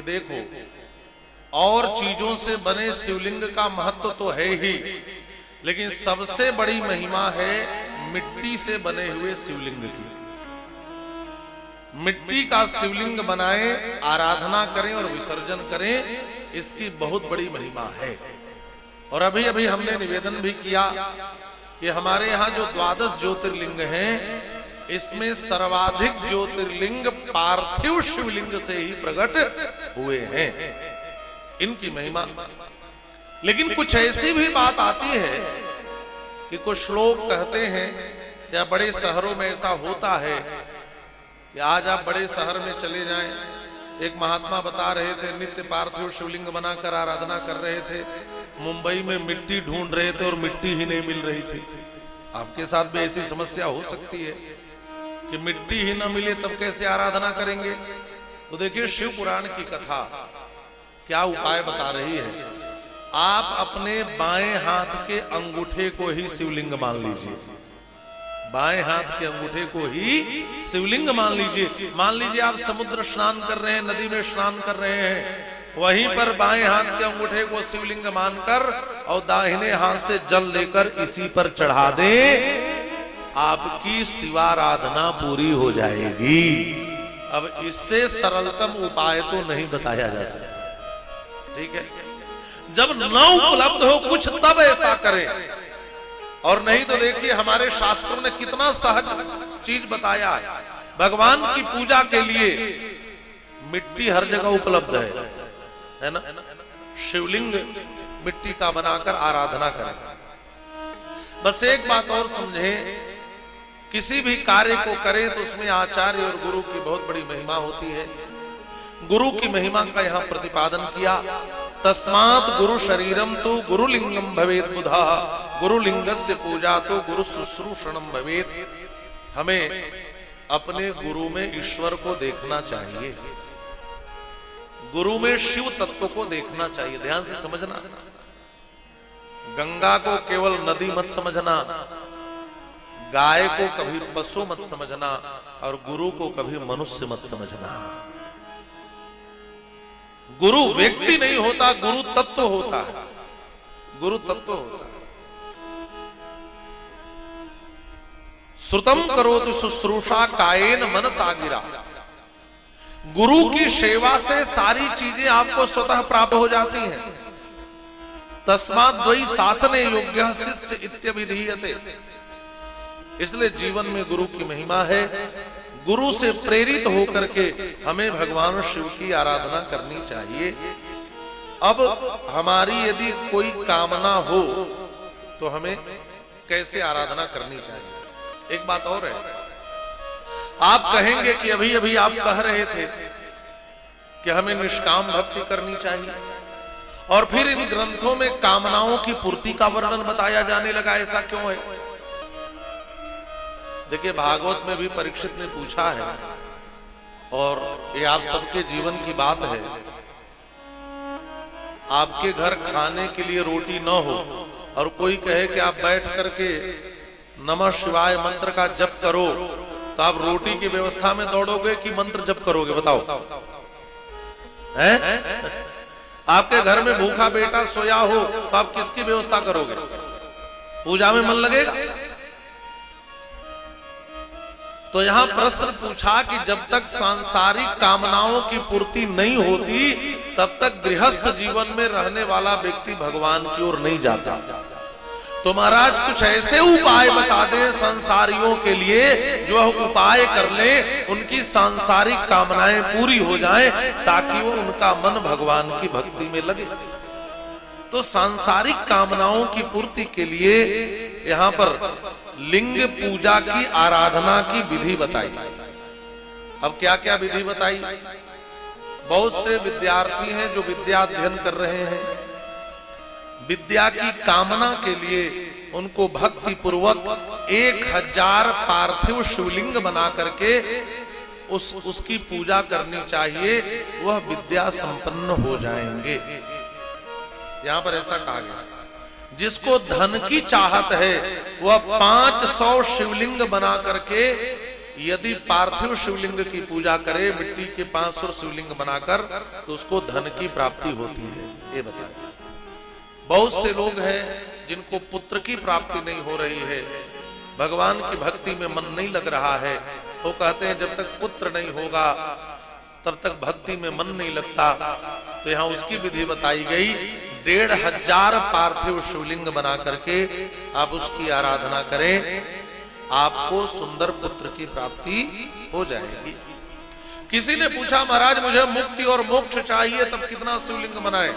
देखो, और चीजों से बने शिवलिंग का महत्व तो है ही, लेकिन सबसे बड़ी महिमा है मिट्टी से बने हुए शिवलिंग की। मिट्टी का शिवलिंग बनाएं, आराधना करें और विसर्जन करें, इसकी बहुत बड़ी महिमा है। और अभी अभी हमने निवेदन भी किया कि हमारे यहाँ जो 12 ज्योतिर्लिंग हैं, इसमें सर्वाधिक ज्योतिर्लिंग पार्थिव शिवलिंग से ही प्रकट हुए हैं, इनकी महिमा। लेकिन कुछ ऐसी भी बात आती है कि कुछ लोग कहते हैं, या बड़े शहरों में ऐसा होता है कि आज आप बड़े शहर में चले जाएं, एक महात्मा बता रहे थे नित्य पार्थिव शिवलिंग बनाकर आराधना कर रहे थे, मुंबई में मिट्टी ढूंढ रहे थे और मिट्टी ही नहीं मिल रही थी। आपके साथ भी ऐसी समस्या हो सकती है कि मिट्टी ही ना मिले तब कैसे आराधना करेंगे। तो देखिए, शिव पुराण की कथा क्या उपाय बता रही है। आप अपने बाएं हाथ के अंगूठे को ही शिवलिंग मान लीजिए, बाएं हाथ के अंगूठे को ही शिवलिंग मान लीजिए। मान लीजिए आप समुद्र स्नान कर रहे हैं, नदी में स्नान कर रहे हैं, वहीं पर बाएं हाथ के अंगूठे को शिवलिंग मानकर और दाहिने हाथ से जल लेकर इसी पर चढ़ा दें, आपकी शिवाराधना पूरी हो जाएगी। अब इससे सरलतम उपाय तो नहीं बताया जा सकता, ठीक है। जब न उपलब्ध हो कुछ तब ऐसा करें, और नहीं तो देखिए हमारे शास्त्रों ने कितना सहज चीज बताया है। भगवान की पूजा के लिए मिट्टी हर जगह उपलब्ध है ना। शिवलिंग मिट्टी का बनाकर आराधना करें। बस एक बात और समझे, किसी भी कार्य को करें तो उसमें आचार्य और गुरु की बहुत बड़ी महिमा होती है। गुरु की महिमा का यहां प्रतिपादन किया। तस्मात् गुरु शरीरम तो गुरुलिंगम भवेत बुधा, गुरुलिंगस्य पूजा तो गुरु शुश्रूषणम भवेत। हमें अपने गुरु में ईश्वर को देखना चाहिए, गुरु में शिव तत्व को देखना चाहिए। ध्यान से समझना, गंगा को केवल नदी मत समझना, गाय को कभी पशु मत समझना, और गुरु को कभी मनुष्य मत समझना। गुरु व्यक्ति नहीं होता, गुरु तत्व होता है, गुरु तत्व होता है। श्रुतम करोतु शुश्रूषा कायेन मनसा गिरा। गुरु की सेवा से सारी चीजें आपको स्वतः प्राप्त हो जाती हैं। तस्मात् द्वै शासने योग्यः शिष्य इत्यभिधीयते। इसलिए जीवन में गुरु की महिमा है। गुरु से प्रेरित होकर के हमें भगवान शिव की आराधना करनी चाहिए। अब हमारी यदि कोई कामना हो तो हमें कैसे आराधना करनी चाहिए। एक बात और है, आप कहेंगे कि अभी अभी आप कह रहे थे कि हमें निष्काम भक्ति करनी चाहिए, और फिर इन ग्रंथों में कामनाओं की पूर्ति का वर्णन बताया जाने लगा, ऐसा क्यों है। देखिए, भागवत में भी परीक्षित ने पूछा है, और ये आप सबके जीवन की बात है। आपके घर खाने के लिए रोटी न हो और कोई कहे कि आप बैठ करके नमः शिवाय मंत्र का जप करो, तो आप रोटी की व्यवस्था में दौड़ोगे कि मंत्र जप करोगे, बताओ। हैं? आपके घर में भूखा बेटा सोया हो तो आप किसकी व्यवस्था करोगे? पूजा में मन लगेगा? तो यहां प्रश्न पूछा कि जब तक सांसारिक कामनाओं की पूर्ति नहीं होती, तब तक गृहस्थ जीवन में रहने वाला व्यक्ति भगवान की ओर नहीं जाता। तो महाराज कुछ ऐसे उपाय बता दें संसारियों के लिए, जो उपाय कर ले उनकी सांसारिक कामनाएं पूरी हो जाएं, ताकि वो उनका मन भगवान की भक्ति में लगे। तो सांसारिक कामनाओं की पूर्ति के लिए यहां पर लिंग पूजा की आराधना की विधि बताई। अब क्या क्या विधि बताई। बहुत से विद्यार्थी हैं जो विद्या अध्ययन कर रहे हैं, विद्या की कामना के लिए उनको भक्ति पूर्वक 1000 पार्थिव शिवलिंग बना करके उसकी पूजा करनी चाहिए, वह विद्या संपन्न हो जाएंगे। यहां पर ऐसा कहा गया। जिसको धन की चाहत है वह 500 शिवलिंग बना करके यदि पार्थिव शिवलिंग की पूजा करे मिट्टी के 500 शिवलिंग बनाकर तो उसको धन की प्राप्ति होती है। ये बताए। बहुत से लोग हैं जिनको पुत्र की प्राप्ति नहीं हो रही है, भगवान की भक्ति में मन नहीं लग रहा है, वो कहते हैं जब तक पुत्र नहीं होगा तब तक भक्ति में मन नहीं लगता। तो यहाँ उसकी विधि बताई गई, 1500 पार्थिव शिवलिंग बना करके आप उसकी आराधना करें, आपको सुंदर पुत्र की प्राप्ति हो जाएगी। किसी ने पूछा महाराज मुझे मुक्ति और मोक्ष चाहिए, तब कितना शिवलिंग बनाए?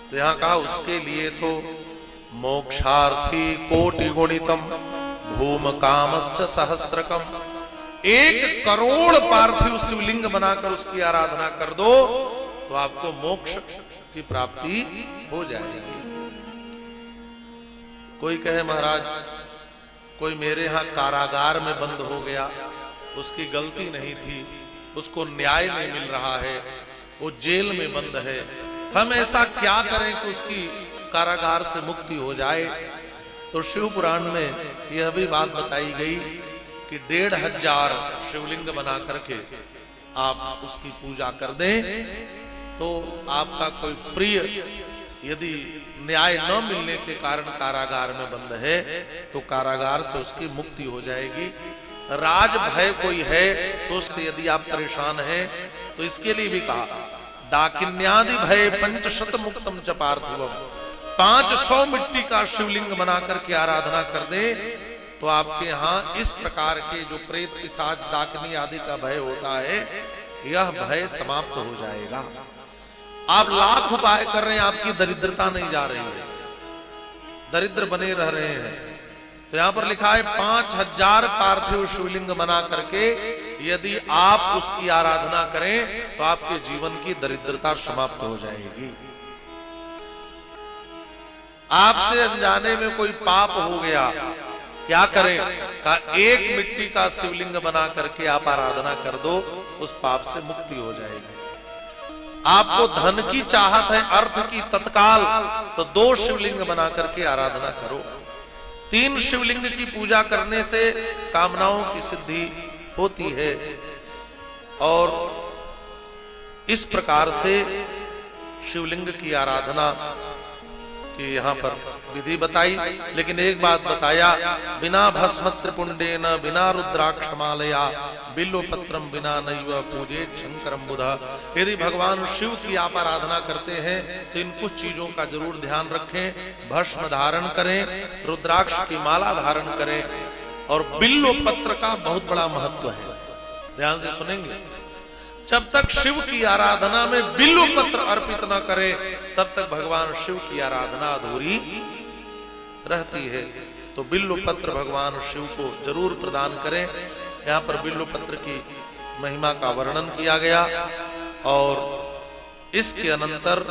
तो यहाँ कहा उसके लिए तो मोक्षार्थी कोटि गुणितम भूम कामश्च सहस्त्रकम, 1 करोड़ पार्थिव शिवलिंग बनाकर उसकी आराधना कर दो तो आपको मोक्ष की प्राप्ति हो जाएगी। कोई कहे महाराज कोई मेरे यहां कारागार में बंद हो गया, उसकी गलती नहीं थी, उसको न्याय नहीं मिल रहा है, वो जेल में बंद है, हम ऐसा क्या करें कि उसकी कारागार से मुक्ति हो जाए? तो शिव पुराण में यह भी बात बताई गई कि 1500 शिवलिंग बना करके आप उसकी पूजा कर दें तो आपका कोई प्रिय यदि न्याय न मिलने के कारण कारागार में बंद है तो कारागार से उसकी मुक्ति हो जाएगी। राज भय कोई है तो उससे यदि आप परेशान हैं तो इसके लिए भी कहा, डाकिन्यादि भय 500 मुक्तम च पार्थिवम, 500 मिट्टी का शिवलिंग बना करके आराधना कर दे तो आपके यहाँ इस प्रकार के जो प्रेत पिशाच डाकनी आदि का भय होता है यह भय समाप्त हो जाएगा। आप लाख उपाय कर रहे हैं, आपकी दरिद्रता नहीं जा रही है, दरिद्र बने रह रहे हैं। तो यहाँ पर लिखा है 5000 पार्थिव शिवलिंग बना करके यदि आप उसकी आराधना करें तो आपके जीवन की दरिद्रता समाप्त हो जाएगी। आपसे अनजाने में कोई पाप हो गया, क्या करें? का 1 मिट्टी का शिवलिंग बना करके आप आराधना कर दो, उस पाप से मुक्ति हो जाएगी। आपको धन की चाहत है, अर्थ की तत्काल, तो 2 शिवलिंग बना करके आराधना करो। 3 शिवलिंग की पूजा करने से कामनाओं की सिद्धि होती है। और इस प्रकार से शिवलिंग की आराधना की यहाँ पर विधि बताई। लेकिन एक बात बताया, बिना भस्म त्रिपुंडेन, बिना रुद्राक्षमालया, बिल्व पत्रम बिना नैव पूजेत शंकरम बुधा। यदि भगवान शिव की आप आराधना करते हैं तो इन कुछ चीजों का जरूर ध्यान रखें। भस्म धारण करें, रुद्राक्ष की माला धारण करें, और बिल्व पत्र का बहुत बड़ा महत्व है। ध्यान से सुनेंगे। जब तक शिव की आराधना में बिल्व पत्र अर्पित न करें तब तक भगवान शिव की आराधना अधूरी रहती है। तो बिल्व पत्र भगवान शिव को जरूर प्रदान करें। यहाँ पर बिल्व पत्र की महिमा का वर्णन किया गया और इसके अनंतर